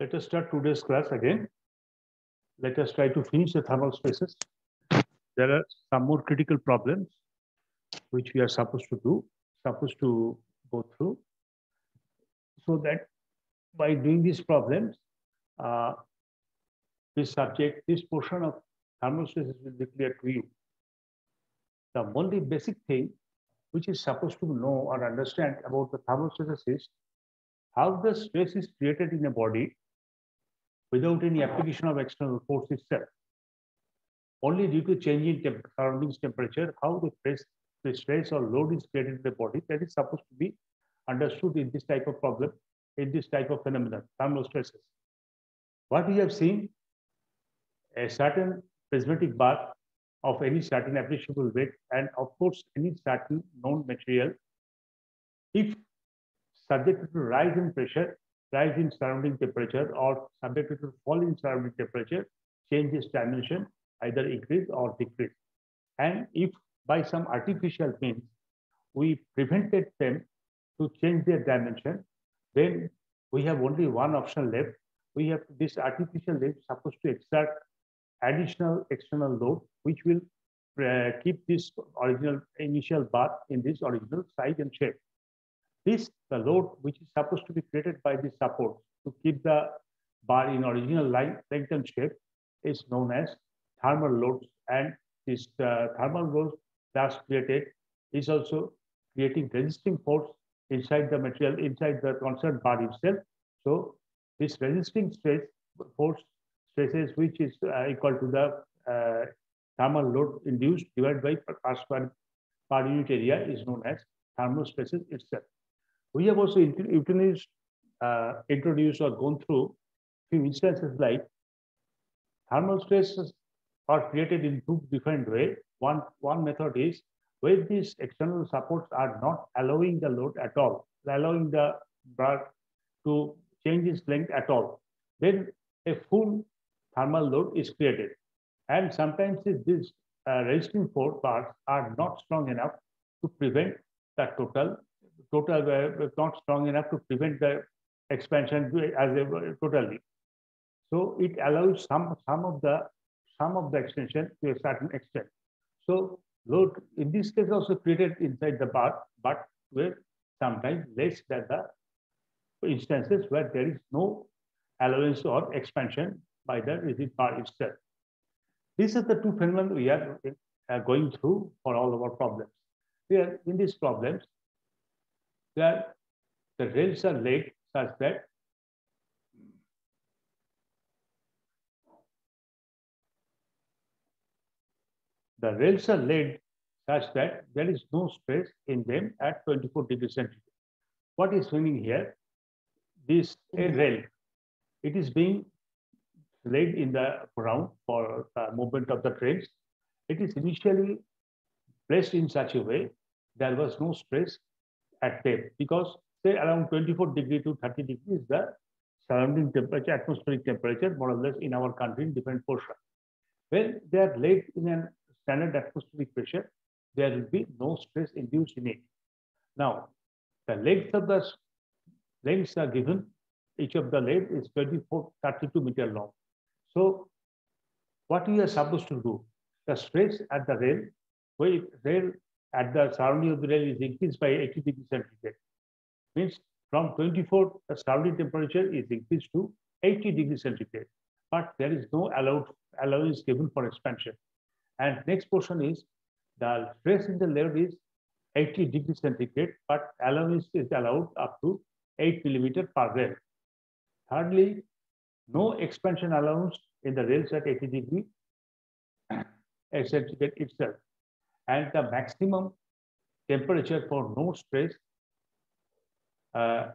Let us start today's class again. Let us try to finish the thermal stresses. There are some more critical problems which we are supposed to go through, so that by doing these problems, uh, this portion of thermal stresses will be clear to you. The only basic thing which is supposed to know or understand about the thermal stresses is how the stress is created in a body without any application of external force itself. Only due to change in surroundings temperature, how the stress or load is created in the body, that is supposed to be understood in this type of problem, in this type of phenomenon, thermal stresses. What we have seen, a certain prismatic bath of any certain appreciable weight, and of course, any certain known material, if subjected to rise in pressure, rise in surrounding temperature, or subjected to fall in surrounding temperature, change its dimension, either increase or decrease. And if by some artificial means we prevented them to change their dimension, then we have only one option left. We have this artificial leg supposed to exert additional external load, which will keep this original initial bar in this original size and shape. This, the load which is supposed to be created by this support to keep the bar in original length and shape, is known as thermal loads. And this thermal load that's created is also creating resisting force inside the material, inside the concerned bar itself. So this resisting force stresses, which is equal to the thermal load induced divided by per unit area, is known as thermal stresses itself. We have also introduced or gone through few instances like thermal stresses are created in two different ways. One method is where these external supports are not allowing the load at all, allowing the bar to change its length at all. Then a full thermal load is created. And sometimes these resisting force bars are not strong enough to prevent the not strong enough to prevent the expansion as a totally. So it allows some of the extension to a certain extent. So load in this case also created inside the bar, but with sometimes less than the instances where there is no allowance or expansion by the rigid bar itself. These are the two phenomena we are going through for all of our problems. Here in these problems, where the rails are laid such that there is no stress in them at 24 degrees centigrade. What is happening here? This a rail, it is being laid in the ground for the movement of the trains. It is initially placed in such a way there was no stress at depth, because say around 24 degree to 30 degrees is the surrounding temperature, atmospheric temperature, more or less in our country in different portions. When they are laid in a standard atmospheric pressure, there will be no stress induced in it. Now, the lengths are given. Each of the leg is 32 meter long. So, what we are supposed to do? The stress at the rail at the surrounding of the rail is increased by 80 degrees centigrade. Means from 24, the surrounding temperature is increased to 80 degrees centigrade. But there is no allowance given for expansion. And next portion is the stress in the layer is 80 degrees centigrade, but allowance is allowed up to 8 millimeter per rail. Thirdly, no expansion allowance in the rails at 80 degree centigrade itself. And the maximum temperature for no stress, uh,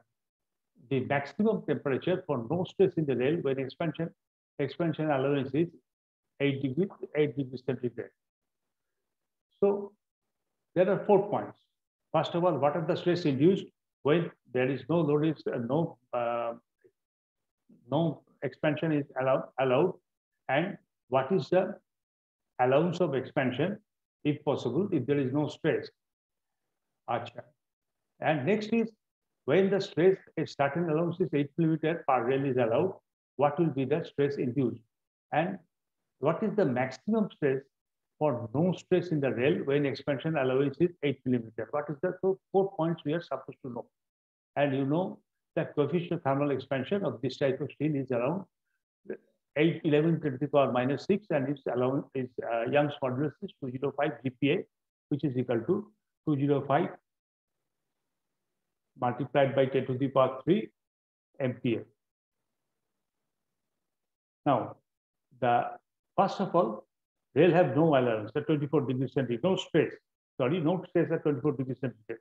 the maximum temperature for no stress in the rail when expansion allowance is 8 degrees centigrade. So there are 4 points. First of all, what are the stress induced when there is no load, no expansion is allowed, and what is the allowance of expansion if possible if there is no stress. Achha. And next is when the stress, a certain allowance is 8 millimeter per rail is allowed, what will be the stress induced and what is the maximum stress for no stress in the rail when expansion allowance is 8 millimeter. What is that? So 4 points we are supposed to know. And you know that coefficient of thermal expansion of this type of steel is around 11 to the power minus 6, and its allowance is Young's modulus is 205 GPa, which is equal to 205 multiplied by 10 to the power 3 MPa. Now, first of all, they'll have no allowance at 24 degrees centigrade, no stress. Sorry, no stress at 24 degrees centigrade.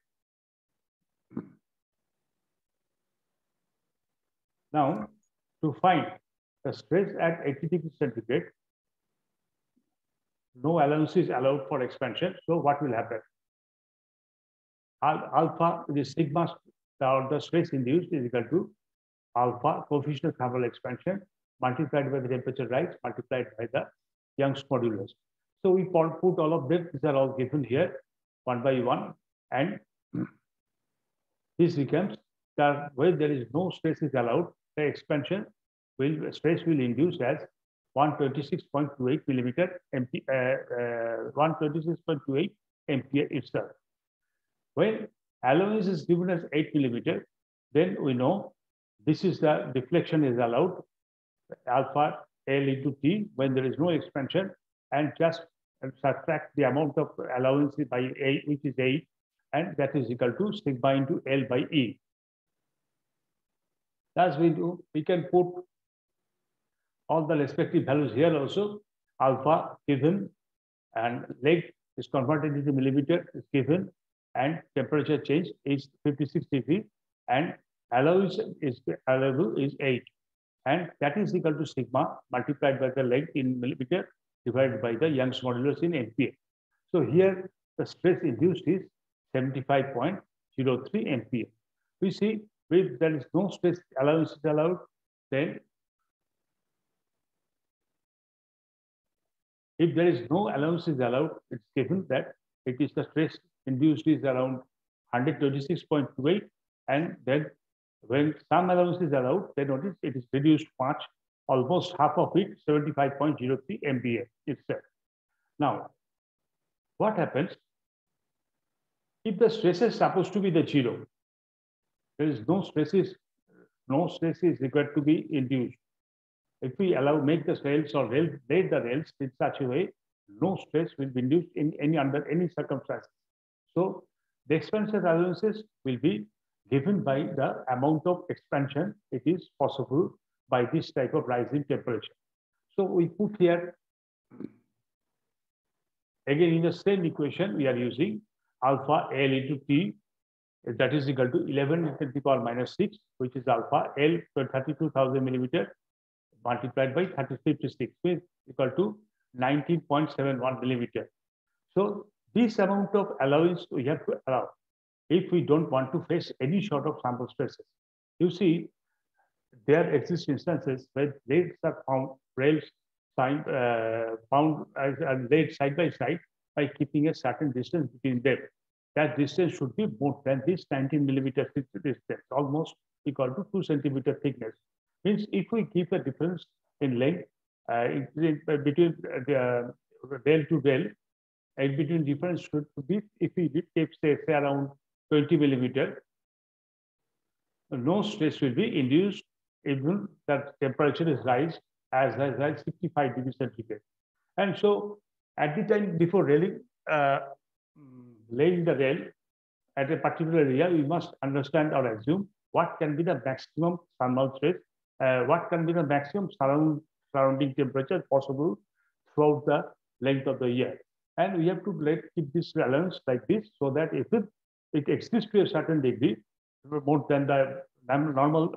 Now, to find the stress at 80 degrees centigrade, no allowance is allowed for expansion. So what will happen? Alpha, the sigma, the stress induced is equal to alpha, coefficient of thermal expansion, multiplied by the temperature rise, multiplied by the Young's modulus. So we put all of them, these are all given here, one by one, and this becomes that where there is no stress is allowed, the expansion stress will induce as 126.28 millimeter 126.28 MPa itself. When allowance is given as 8 millimeter, then we know this is the deflection is allowed alpha L into T when there is no expansion, and just subtract the amount of allowance by A, which is 8, and that is equal to sigma into L by E. As we do, we can put all the respective values here also. Alpha given, and leg is converted into millimeter is given, and temperature change is 56 degrees, and allowance is allowable is 8. And that is equal to sigma multiplied by the length in millimeter divided by the Young's modulus in MPa. So here the stress induced is 75.03 MPa. We see if there is no stress allowance is allowed, then if there is no allowance is allowed, it's given that it is the stress induced is around 126.28, and then when some allowance is allowed, then notice it is reduced much, almost half of it, 75.03 MPa itself. Now, what happens if the stress is supposed to be the 0? There is no stress is required to be induced. If we make the rails or lay the rails in such a way, no stress will be induced under any circumstances. So the expansion allowances will be given by the amount of expansion it is possible by this type of rising temperature. So we put here, again in the same equation, we are using alpha L into T, that is equal to 11 to the power minus 6, which is alpha L 32,000 millimeter multiplied by 356, which is equal to 19.71 millimeter. So this amount of allowance we have to allow if we don't want to face any sort of sample stresses. You see, there exist instances where rails are found laid side by side by keeping a certain distance between them. That distance should be more than this 19 millimeter distance, almost equal to 2 centimeter thickness. Means if we keep a difference in length between the rail to rail, and between difference should be, if we keep say around 20 millimeter, no stress will be induced even that temperature is rise as 65 degrees centigrade. And so at the time before laying the rail at a particular area, we must understand or assume what can be the maximum thermal stress, what can be the maximum surrounding temperature possible throughout the length of the year. And we have to keep this allowance like this, so that if it exists to a certain degree, more than the normal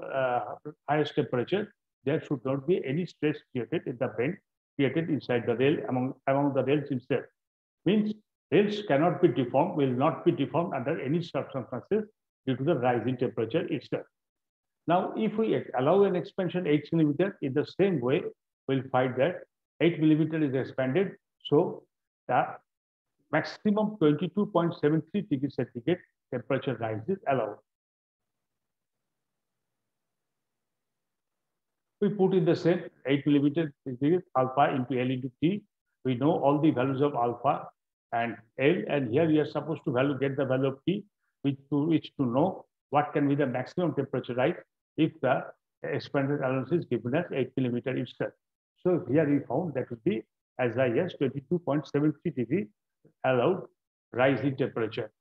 highest temperature, there should not be any stress created in the bend created inside the rail among the rails itself. Means rails cannot be deformed, will not be deformed under any circumstances due to the rising temperature itself. Now, if we allow an expansion 8 millimeter, in the same way, we'll find that 8 millimeter is expanded. So the maximum 22.73 degrees centigrade temperature rise is allowed. We put in the same 8 millimeter alpha into L into T. We know all the values of alpha and L, and here we are supposed to get the value of T, which to know what can be the maximum temperature rise if the expanded allowance is given as 8 millimeter itself. So here we found that would be as high as 22.73 degree allowed rise in temperature.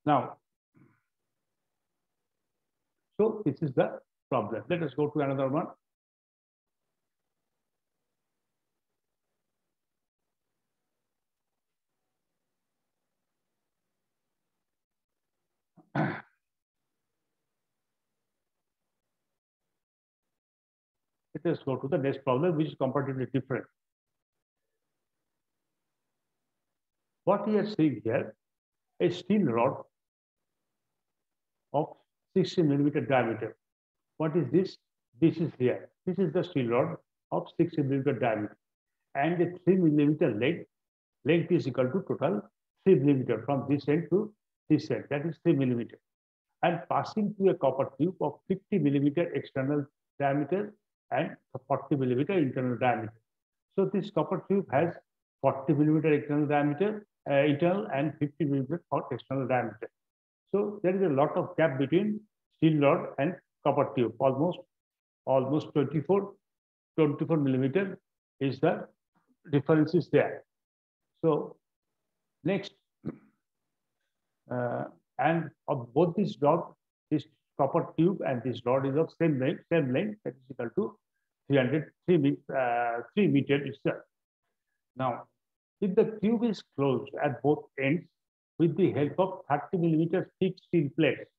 Now, so this is the problem. Let us go to another one. Let us go to the next problem, which is comparatively different. What we are seeing here, a steel rod of 60 millimeter diameter. What is this? This is here. This is the steel rod of 60 millimeter diameter, and the 3 millimeter length is equal to total 3 millimeter from this end to this end. That is 3 millimeter, and passing through a copper tube of 50 millimeter external diameter and 40 millimeter internal diameter. So this copper tube has 40 millimeter external diameter, internal, and 50 millimeter external diameter. So there is a lot of gap between steel rod and copper tube. Almost 24 millimeter is the difference is there. So next, and of both this rod, this copper tube and this rod is of same length, that is equal to 3 meter itself. Now, if the tube is closed at both ends with the help of 30 millimeter thick steel plates,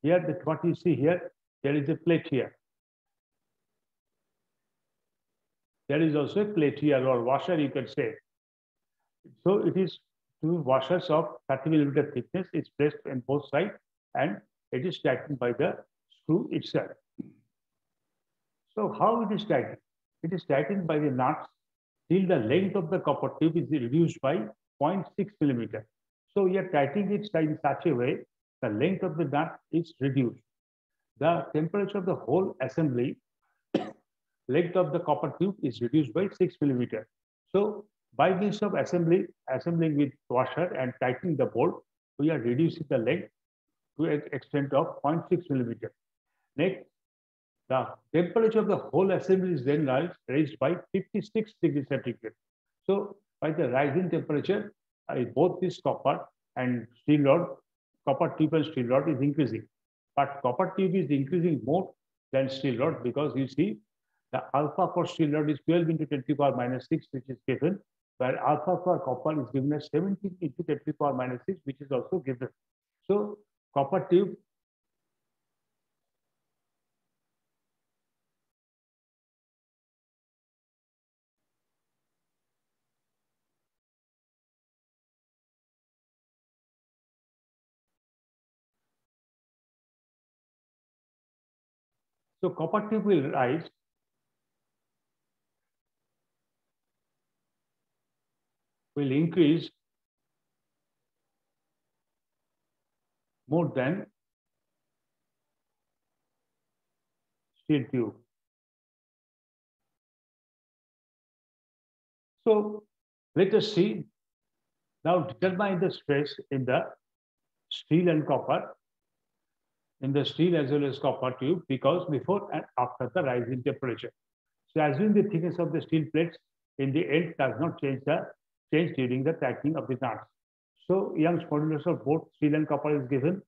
here that what you see here, there is a plate here. There is also a plate here, or washer you can say. So it is two washers of 30 millimeter thickness is placed on both sides, and it is tightened by the screw itself. So how it is tightened? It is tightened by the nuts till the length of the copper tube is reduced by 0.6 millimeter. So we are tightening it in such a way the length of the nut is reduced. The temperature of the whole assembly, length of the copper tube is reduced by 6 millimeter. So by means of assembling with washer and tightening the bolt, we are reducing the length to an extent of 0.6 millimeter. Next, the temperature of the whole assembly is then raised by 56 degrees centigrade. So by the rising temperature, both this copper and steel rod, copper tube and steel rod is increasing. But copper tube is increasing more than steel rod, because you see the alpha for steel rod is 12 into 10 to the power minus 6, which is given, where alpha for copper is given as 17 into 10 to the power minus 6, which is also given. So copper tube So copper tube will rise will increase more than steel tube. So let us see now determine the stress in the steel and copper, in the steel as well as copper tube, because before and after the rise in temperature. So assume the thickness of the steel plates in the end does not change during the tightening of the nuts. So Young's modulus of both steel and copper is given,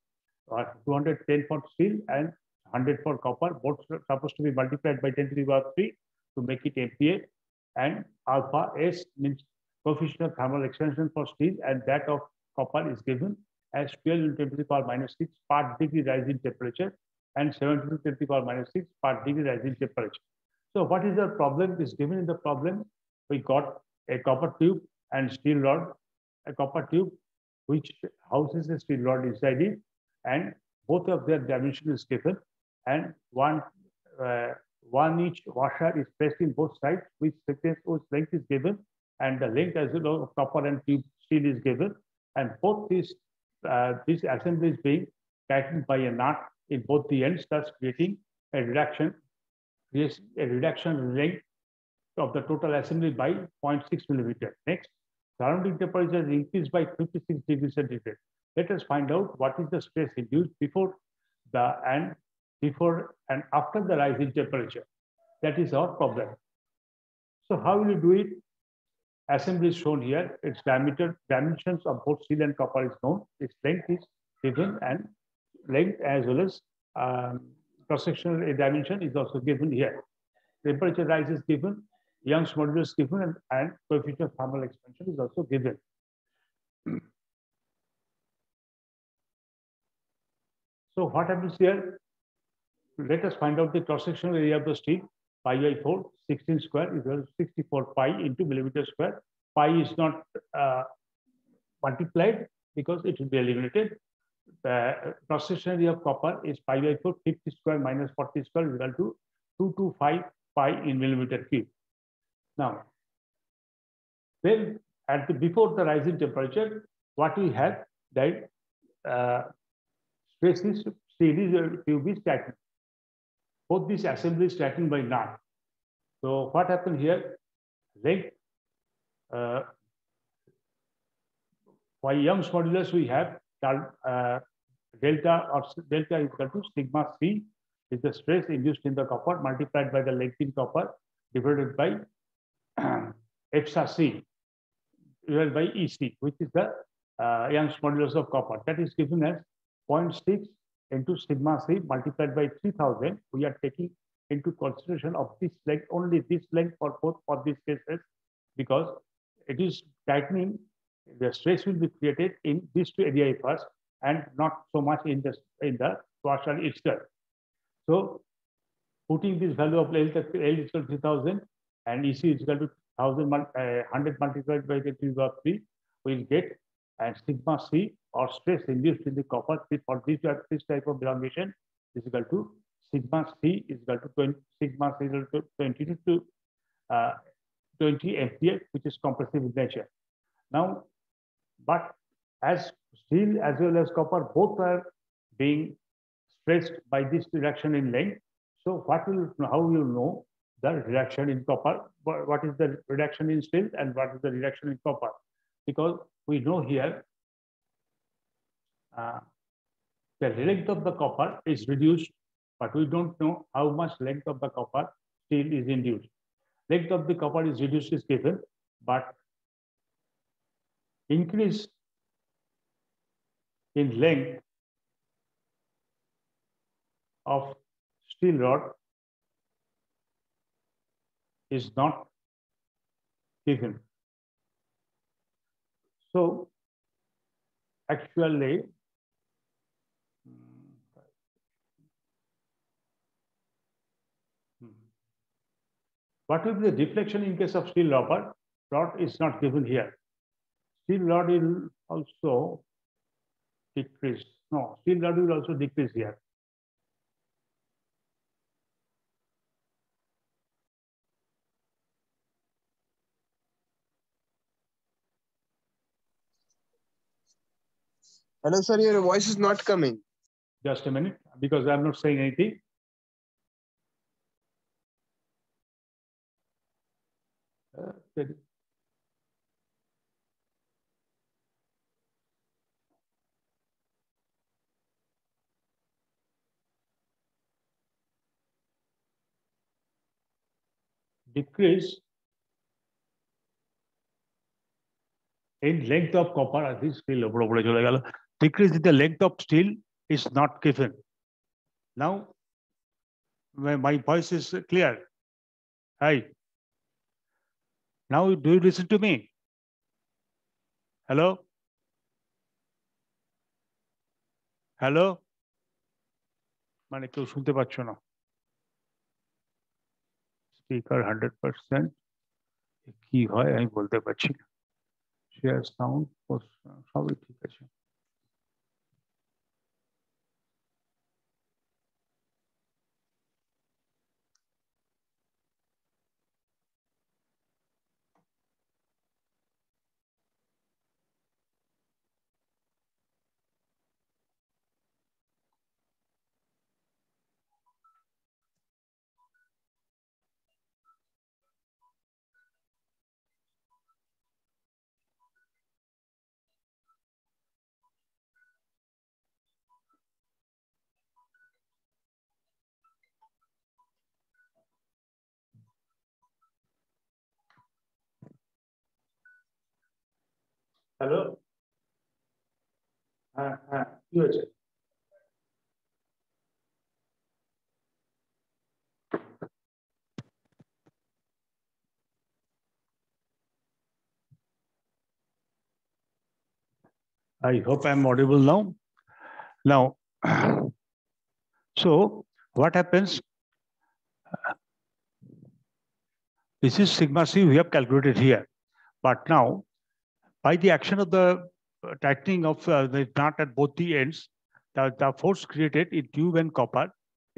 210 for steel and 100 for copper. Both are supposed to be multiplied by 10 to the power 3 to make it MPa. And alpha S means coefficient of thermal expansion for steel, and that of copper is given as 12 into 10 to the power minus 6 per degree rise in temperature, and 17 to 10 to the power minus 6 per degree rise in temperature. So what is the problem? Is given in the problem. We got a copper tube and steel rod, a copper tube which houses a steel rod inside it, and both of their dimension is given, and one each washer is placed in both sides, which length is given, and the length as well of copper and tube steel is given, and both these this assembly is being tightened by a nut in both the ends, thus creating a reduction in length of the total assembly by 0.6 millimeter. Next, surrounding temperature is increased by 56 degrees centigrade. Let us find out what is the stress induced before and after the rise in temperature. That is our problem. So how will you do it? Assembly is shown here. Its dimensions of both steel and copper is known. Its length is given, and length as well as cross-sectional dimension is also given here. Temperature rise is given, Young's modulus is given, and coefficient of thermal expansion is also given. So what happens here? Let us find out the cross-sectional area of the steel. Pi by 4, 16 square is equal to 64 pi into millimeter square. Pi is not multiplied because it will be eliminated. The cross-sectional area of copper is pi by 4, 50 square minus 40 square is equal to 225 pi in millimeter cube. Now, then before the rise in temperature, what we have that stress is steel tube is tightened. Both these assemblies tightened by nut. So what happened here? Length by Young's modulus we have delta is equal to sigma c is the stress induced in the copper multiplied by the length in copper divided by epsilon c divided by EC, which is the Young's modulus of copper. That is given as 0.6 into sigma c multiplied by 3000. We are taking into consideration of this length, only this length for both for these cases, because it is tightening. The stress will be created in these two areas first, and not so much in the washer itself. So, putting this value of L is equal to 3000 and EC is equal to 100 multiplied by the 2 power 3, we will get and sigma c or stress induced in the copper for this type of elongation is equal to sigma c is equal to 20, sigma c is equal to 20 MPa, which is compressive in nature. Now, but as steel as well as copper both are being stressed by this reduction in length, so how will you know the reduction in copper? What is the reduction in steel and what is the reduction in copper? Because we know here the length of the copper is reduced, but we don't know how much length of the copper steel is induced. Length of the copper is reduced is given, but increase in length of steel rod is not given. So actually, what will be the deflection in case of steel rod? Rod is not given here. Steel rod will also decrease. No, steel rod will also decrease here. Hello, sir, your voice is not coming. Just a minute, because I'm not saying anything. Decrease in length of copper, this steel, decrease in the length of steel is not given. Now, my voice is clear. Hi. Now, do you listen to me? Hello? Hello? মানে কেউ শুনতে পাচ্ছ না speaker 100% কি হয় আমি বলতে পারছি না শেয়ার সাউন্ড সবই ঠিক আছে হ্যালো, কি হয়েছে? I hope I'm audible now. Now, so what happens? This is sigma c we have calculated here, but now by the action of the tightening of the nut at both the ends, the force created in tube and copper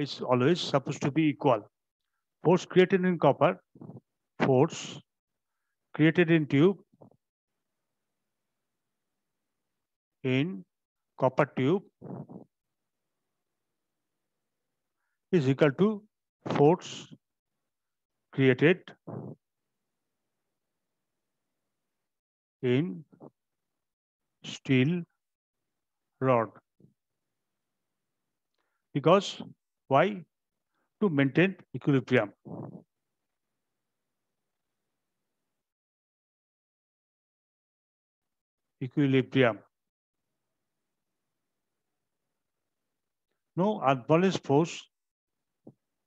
is always supposed to be equal. Force created in copper, force created in tube in copper tube is equal to force created in steel rod. Because why? To maintain equilibrium. Equilibrium. No unbalanced force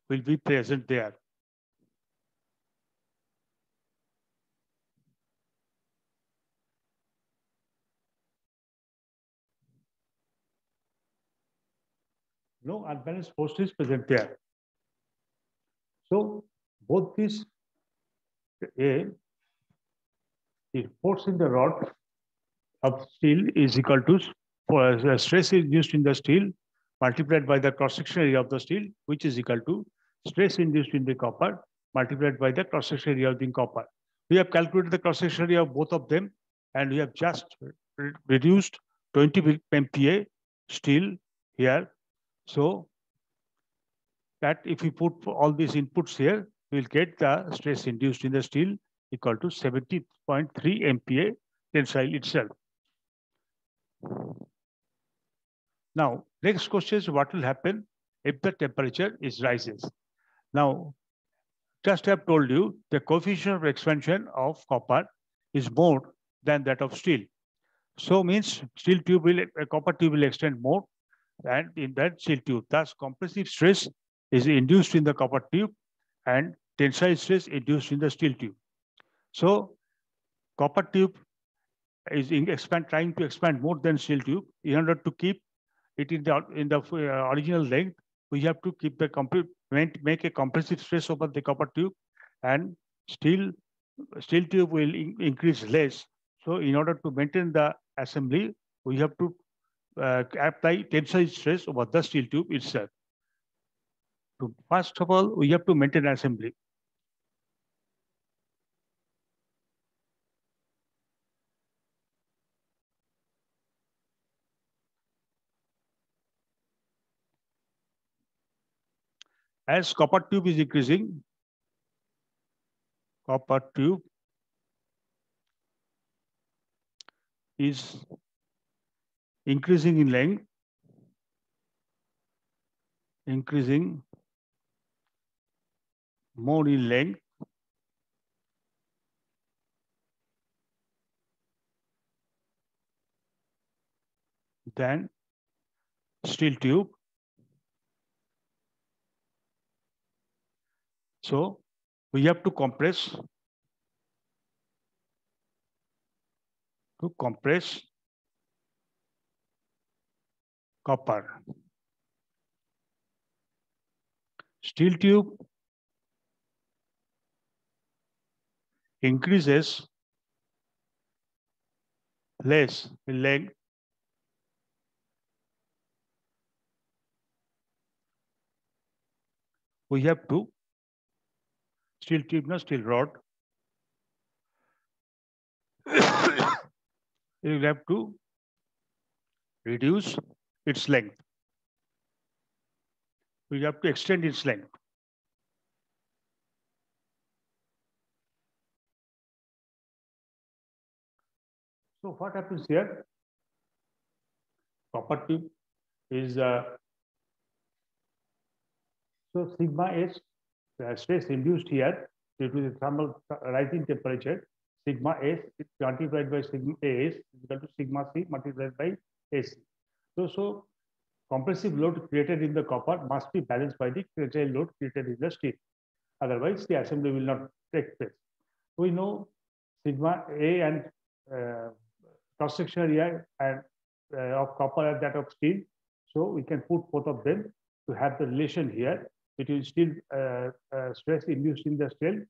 will be present there. No unbalanced force is present there. So both these the force in the rod of steel is equal to stress induced in the steel multiplied by the cross-section area of the steel, which is equal to stress induced in the copper multiplied by the cross-section area of the copper. We have calculated the cross-section area of both of them, and we have just reduced 20 MPa steel here. So that if we put all these inputs here, we will get the stress induced in the steel equal to 70.3 MPa tensile itself. Now, next question is what will happen if the temperature is rises. Now, just have told you the coefficient of expansion of copper is more than that of steel. So means steel tube will, copper tube will extend more and in that steel tube. Thus, compressive stress is induced in the copper tube and tensile stress induced in the steel tube. So, copper tube is trying to expand more than steel tube. In order to keep it in the original length, we have to keep the make a compressive stress over the copper tube, and steel tube will increase less. So in order to maintain the assembly, we have to apply tensile stress over the steel tube itself. So first of all, we have to maintain assembly. As copper tube is increasing, copper tube is increasing in length, increasing more in length, than steel tube. So we have to compress copper. Steel tube increases less in length we have to steel tube, not steel rod. You will have to reduce its length. We have to extend its length. So what happens here? Copper tube is so sigma S stress induced here due to the thermal rising temperature. sigma S multiplied by sigma AS is equal to sigma C multiplied by AC. So compressive load created in the copper must be balanced by the tensile load created in the steel. Otherwise, the assembly will not take place. We know sigma A and cross-sectional area and of copper and that of steel. So we can put both of them to have the relation here between steel stress induced in the steel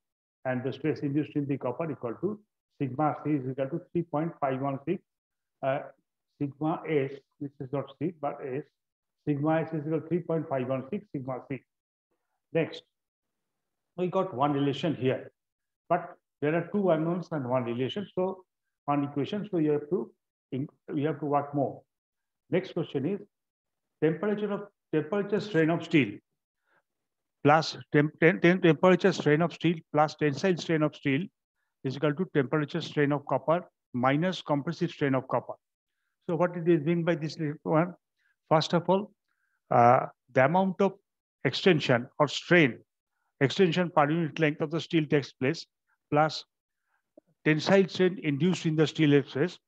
and the stress induced in the copper equal to sigma C is equal to 3.516. Sigma S, this is not C, but S, sigma S is equal to 3.516 sigma C. Next, we got one relation here, but there are two unknowns and one relation. So one equation, so you have to work more. Next question is temperature strain of steel plus temperature strain of steel plus tensile strain of steel is equal to temperature strain of copper minus compressive strain of copper. So what it is mean by this one? First of all, the amount of extension or extension per unit length of the steel takes place plus tensile strain induced in the steel stress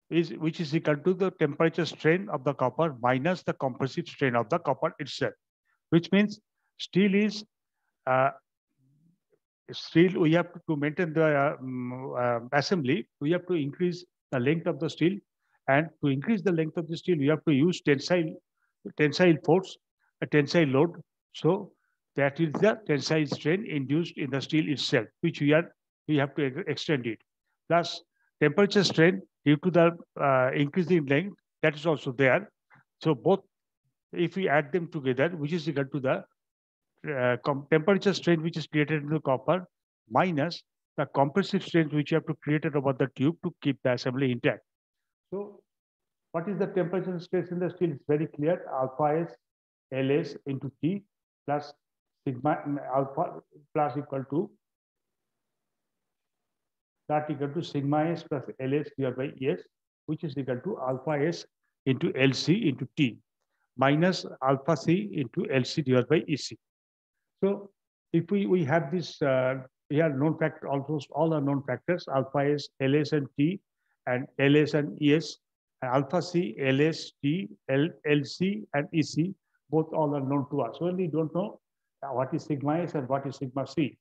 which is equal to the temperature strain of the copper minus the compressive strain of the copper itself, which means steel is steel. We have to maintain the assembly. We have to increase the length of the steel, and to increase the length of the steel, we have to use tensile force, a tensile load. So that is the tensile strain induced in the steel itself, which we have to extend it. Plus temperature strain due to the increasing length, that is also there. So both, if we add them together, which is equal to the temperature strain which is created in the copper minus the compressive strain which you have to create it over the tube to keep the assembly intact. So what is the temperature stress in the steel? It's very clear. Alpha S LS into T plus sigma alpha plus equal to that equal to sigma S plus LS divided by ES, which is equal to alpha S into LC into T minus alpha C into LC divided by EC. So if we have this, we have known factor, almost all are known factors, alpha S, LS and T, and LS and ES, and alpha C, LS, T, LC and EC, both all are known to us. So we don't know what is sigma S and what is sigma C.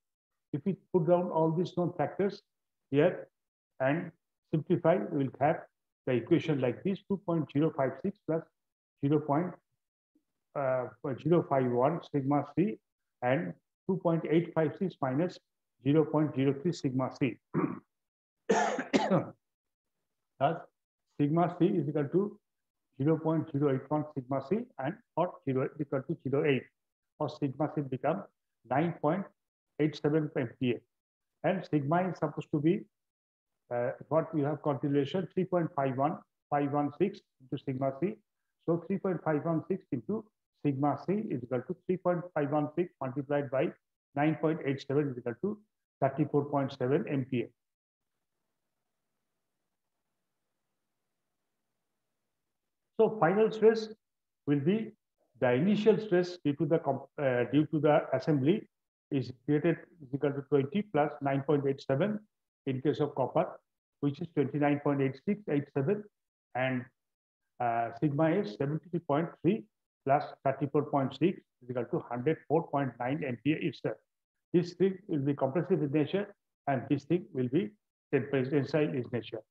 If we put down all these known factors here and simplify, we will have the equation like this: 2.056 plus 0.051 sigma C and 2.856 minus 0.03 sigma C. Thus, sigma C is equal to 0.081 sigma C and or 0 equal to 0.8, or sigma C become 9.87 MPa. And sigma is supposed to be what we have configuration 3.51516 into sigma C. So 3.516 into sigma C is equal to 3.516 multiplied by 9.87 is equal to 34.7 MPa. So final stress will be the initial stress due to the assembly is created is equal to 20 plus 9.87 in case of copper, which is 29.8687, and sigma is 73.3 plus 34.6 is equal to 104.9 MPa itself. This thing will be compressive in nature, and this thing will be tensile in nature.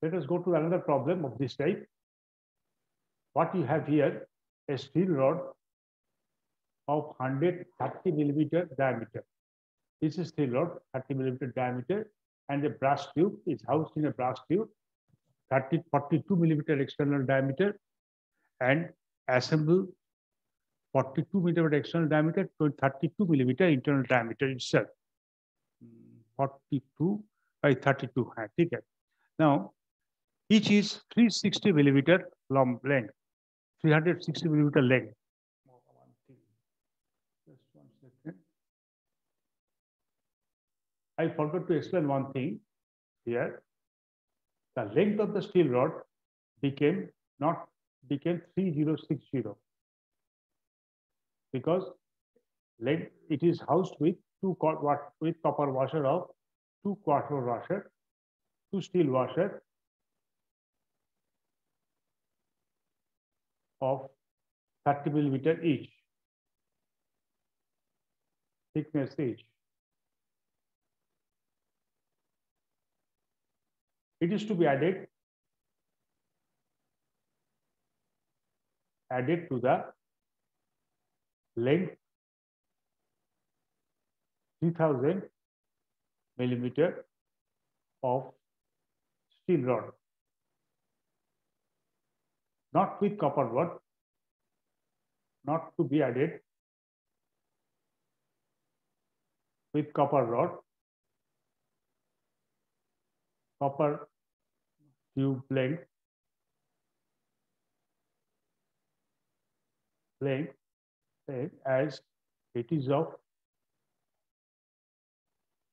Let us go to another problem of this type. What you have here, a steel rod of 130 millimeter diameter. This is steel rod, 30 millimeter diameter, and a brass tube is housed in a brass tube, 42 millimeter external diameter, and assemble 42 millimeter external diameter to 32 millimeter internal diameter itself. 42 by 32. Now, each is 360 millimeter long length, 360 millimeter length. Just 1 second. I forgot to explain one thing here. The length of the steel rod became 3060 because it is housed with copper washer of 2-quarter washer, 2 steel washer of 30 millimeter each, thickness each. It is to be added to the length 3000 millimeter of steel rod, not with copper rod, not to be added with copper rod, copper tube length as it is of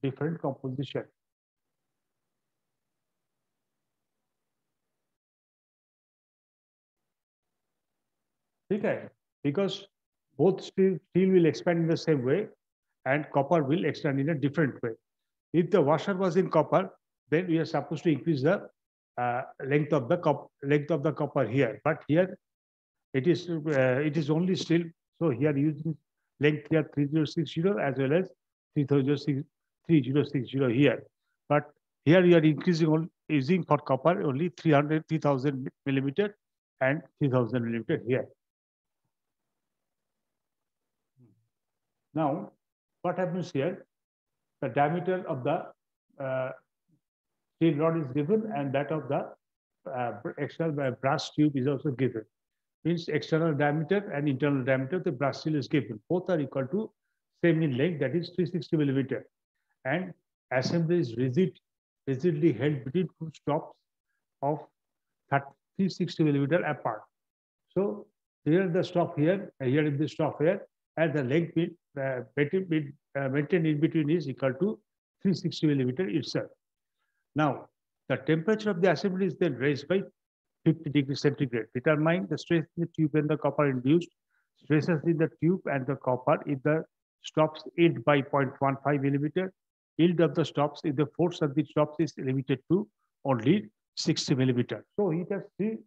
different composition. Okay, because both steel will expand in the same way and copper will expand in a different way. If the washer was in copper, then we are supposed to increase the length of the copper here. But here it is only steel. So here using length here 3060 as well as 3060 here. But here we are increasing using for copper only 3000 millimeter and 3000 millimeter here. Now, what happens here? The diameter of the steel rod is given, and that of the external brass tube is also given. Means external diameter and internal diameter, the brass steel is given. Both are equal to same in length, that is 360 millimeter. And assembly is rigidly held between 2 stops of 360 millimeter apart. So here the stop here, here is the stop here, and the length maintained in between is equal to 360 millimeter itself. Now, the temperature of the assembly is then raised by 50 degrees centigrade. Determine the stress in the tube and the copper induced. Stresses in the tube and the copper in the stops yield by 0.15 millimeter. Yield of the stops in the force of the stops is limited to only 60 millimeter. So it has 3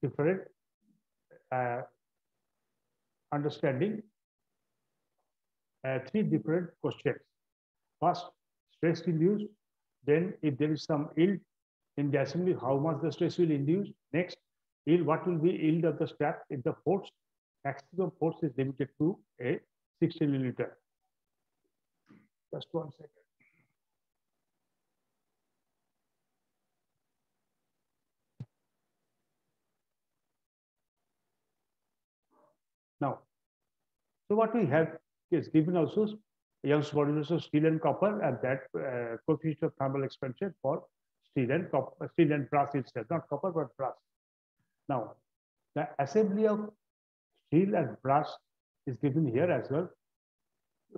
different understanding, 3 different questions. First, stress induced. Then, if there is some yield in the assembly, how much the stress will induce? Next, yield, what will be yield of the strap if the force, maximum force is limited to a 60 millimeter. Just 1 second. Now, so what we have is given also Young's modulus of steel and copper, and that coefficient of thermal expansion for steel and brass itself, not copper but brass. Now, the assembly of steel and brass is given here as well.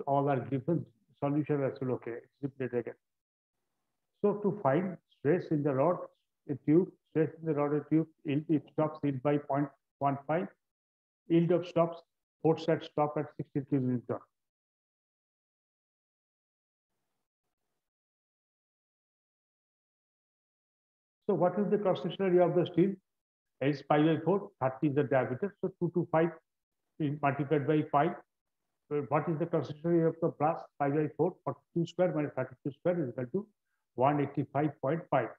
All are given, solution as well. Okay, repeat again. So to find stress in the rod, a tube, stress in the rod, a tube, it stops yield by 0.15. Yield of stops, force at stop at 60 kilonewton. So what is the cross-sectional area of the steel? Is pi by 4, 30 is the diameter. So 2 to 5 multiplied by pi. So what is the cross-sectional area of the brass? Pi by 4, 42 square minus 32 square is equal to 185.5.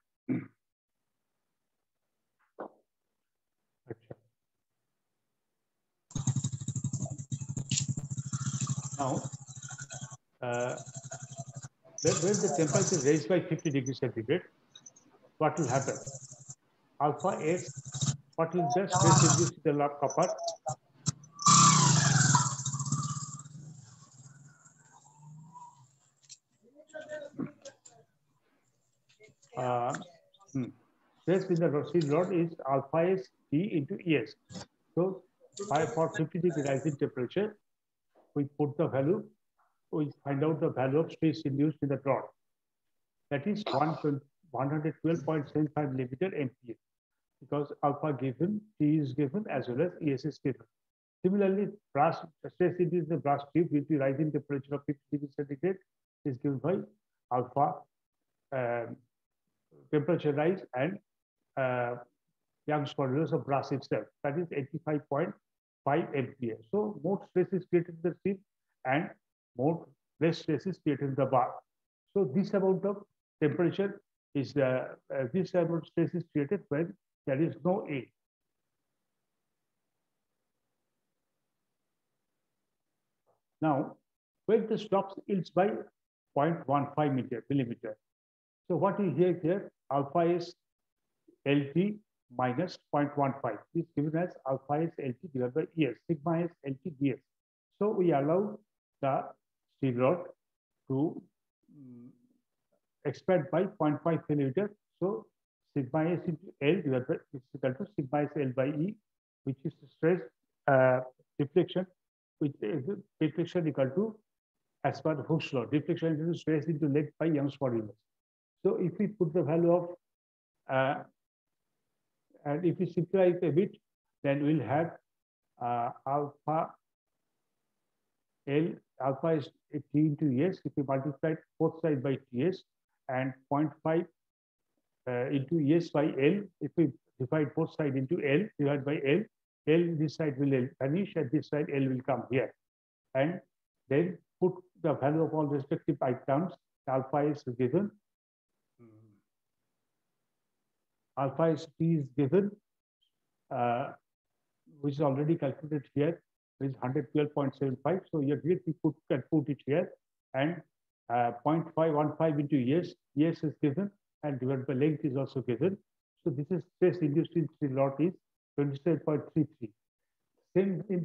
Now, when the temperature is raised by 50 degrees centigrade, what will happen? Alpha S, what is the stress induced in the copper? Stress in the steel rod is alpha S T into ES. So, for 50 degree rising temperature, we put the value, we find out the value of stress induced in the rod. that is 112.75 millimeter MPa, because alpha given, T is given, as well as ES is given. Similarly, brass stress in the brass tube with the rising temperature of 50 degrees centigrade is given by alpha temperature rise and Young's modulus of brass itself, that is 85.5 MPa. So more stress is created in the tube and more less stress is created in the bar. So this amount of temperature is this amount of stress is created when there is no A. Now, when the stops yields by 0.15 millimeter. So what we hear here, alpha is LT minus 0.15. This is given as alpha is LT divided by ES. Sigma is LT ds. So we allow the steel rod to expand by 0.5 millimeter. So sigma is into L divided by is equal to sigma is L by E, which is stress deflection, which is deflection equal to, as per Hooke's law, deflection into stress into length by Young's modulus. So if we put the value of and if we simplify it a bit, then we'll have alpha L, alpha is T into S. If we multiply both sides by TS and 0.5 into S by L, if we divide both sides into L divided by L, this side will vanish and this side L will come here. And then put the value of all respective items. Alpha is given. Alpha is T is given, which is already calculated here, is 112.75. So you directly can put it here, and 0.515 into ES is given, and divided by length is also given. So this is stress induced in steel rod is 27.33. Same in